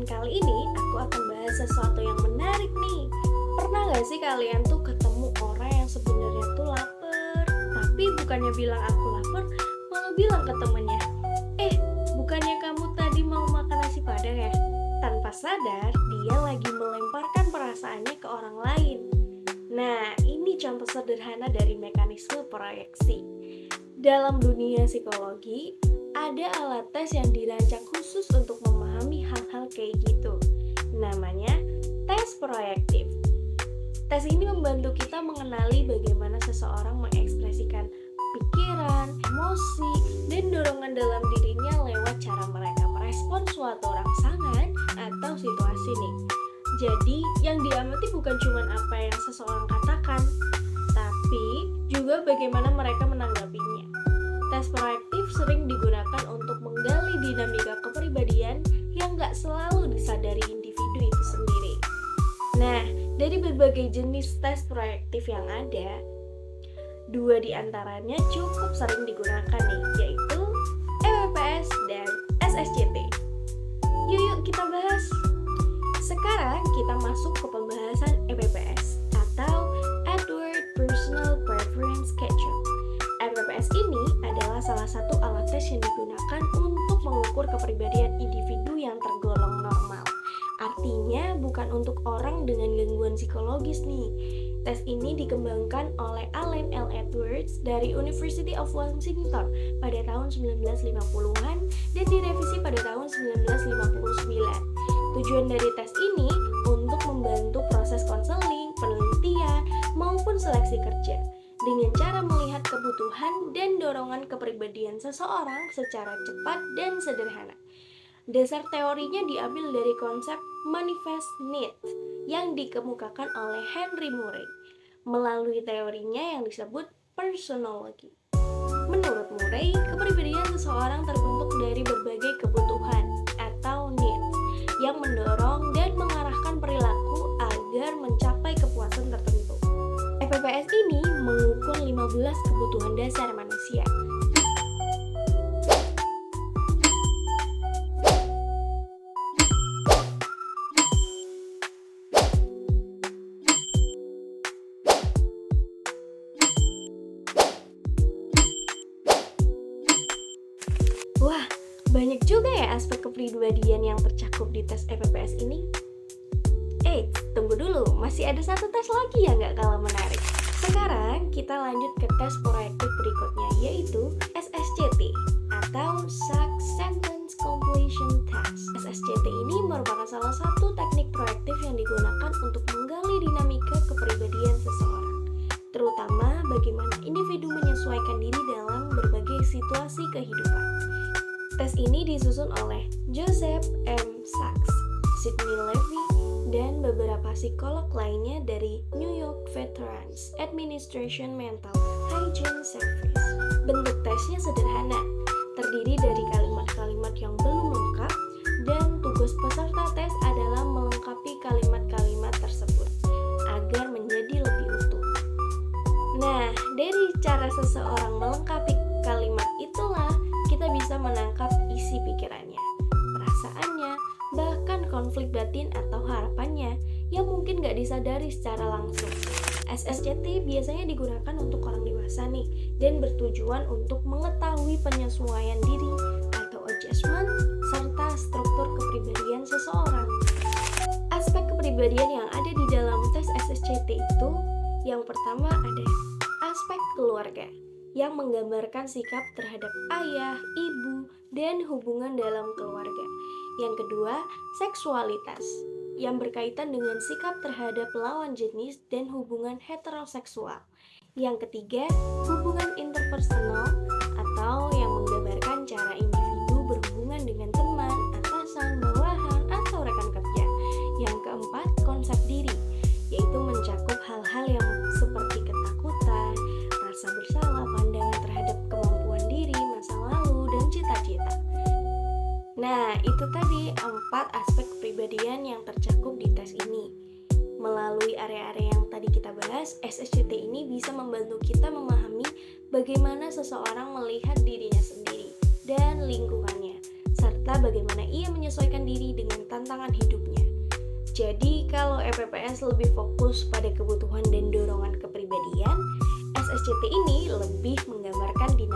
Dan kali ini aku akan bahas sesuatu yang menarik nih. Pernah gak sih kalian tuh ketemu orang yang sebenarnya tuh lapar, tapi bukannya bilang aku lapar, malah bilang ke temennya, bukannya kamu tadi mau makan nasi padang ya? Tanpa sadar, dia lagi melemparkan perasaannya ke orang lain. Nah, ini contoh sederhana dari mekanisme proyeksi. Dalam dunia psikologi, ada alat tes yang dirancang khusus untuk memahami hal-hal kayak gitu. Namanya tes proyektif. Tes ini membantu kita mengenali bagaimana seseorang mengekspresikan pikiran, emosi, dan dorongan dalam dirinya lewat cara mereka merespon suatu rangsangan atau situasi nih. Jadi, yang diamati bukan cuma apa yang seseorang katakan, tapi juga bagaimana mereka menanggapinya. Tes proyektif sering digunakan untuk menggali dinamika kepribadian yang gak selalu disadari individu itu sendiri. Nah, dari berbagai jenis tes proyektif yang ada, 2 diantaranya cukup sering digunakan nih, yaitu EPPS dan SSCT. Yuk kita bahas. Sekarang kita masuk ke pembahasan EPPS atau Edward Personal Preference Schedule. EPPS ini adalah salah satu alat tes yang digunakan untuk mengukur kepribadian individu yang tergolong normal. Artinya bukan untuk orang dengan gangguan psikologis nih. Tes ini dikembangkan oleh Alan L. Edwards dari University of Washington pada tahun 1950-an dan direvisi pada tahun 1959. Tujuan dari tes ini untuk membantu proses konseling, penelitian, maupun seleksi kerja dengan cara melihat kebutuhan dan dorongan kepribadian seseorang secara cepat dan sederhana. Dasar teorinya diambil dari konsep manifest need yang dikemukakan oleh Henry Murray melalui teorinya yang disebut personology. Menurut Murray, kepribadian seseorang terbentuk dari berbagai kebutuhan atau needs yang mendorong dan mengarahkan perilaku agar mencapai kepuasan tertentu. EPPS ini mengukur 15 kebutuhan dasar manusia. Wah, banyak juga ya aspek kepribadian yang tercakup di tes EPPS ini. Tunggu dulu, masih ada satu tes lagi yang gak kalah menarik. Sekarang kita lanjut ke tes proyektif berikutnya, yaitu SSCT atau Success Sentence Completion Test. SSCT ini merupakan salah satu teknik proyektif yang digunakan untuk menggali dinamika kepribadian seseorang, terutama bagaimana individu menyesuaikan diri dalam berbagai situasi kehidupan. Tes ini disusun oleh Joseph M. Sachs, Sidney Levy, dan beberapa psikolog lainnya dari New York Veterans Administration Mental Hygiene Service. Bentuk tesnya sederhana, terdiri dari kalimat-kalimat yang belum lengkap, dan tugas peserta tes adalah melengkapi kalimat-kalimat tersebut agar menjadi lebih utuh. Nah, dari cara seseorang melengkapi kalimat itulah kita bisa menangkap isi pikirannya, perasaannya, bahkan konflik batin atau harapannya yang mungkin gak disadari secara langsung. SSCT biasanya digunakan untuk orang dewasa nih, dan bertujuan untuk mengetahui penyesuaian diri atau adjustment serta struktur kepribadian seseorang. Aspek kepribadian yang ada di dalam tes SSCT itu, yang pertama ada aspek keluarga yang menggambarkan sikap terhadap ayah, ibu, dan hubungan dalam keluarga. Yang kedua, seksualitas yang berkaitan dengan sikap terhadap lawan jenis dan hubungan heteroseksual. Yang ketiga, hubungan interpersonal atau yang menggambarkan cara individu berhubungan dengan teman, atasan, bawahan, atau rekan kerja. Yang keempat, konsep diri, yaitu mencakup hal-hal yang seperti ketakutan, rasa bersalah, pandangan terhadap kemampuan diri, masa lalu, dan cita-cita. Nah, itu tadi 4 aspek kepribadian yang tercakup di tes ini. Melalui area-area yang tadi kita bahas, SSCT ini bisa membantu kita memahami bagaimana seseorang melihat dirinya sendiri dan lingkungannya, serta serta bagaimana ia menyesuaikan diri dengan tantangan hidupnya. Jadi kalau EPPS lebih fokus pada kebutuhan dan dorongan kepribadian, SSCT ini lebih menggambarkan dinamika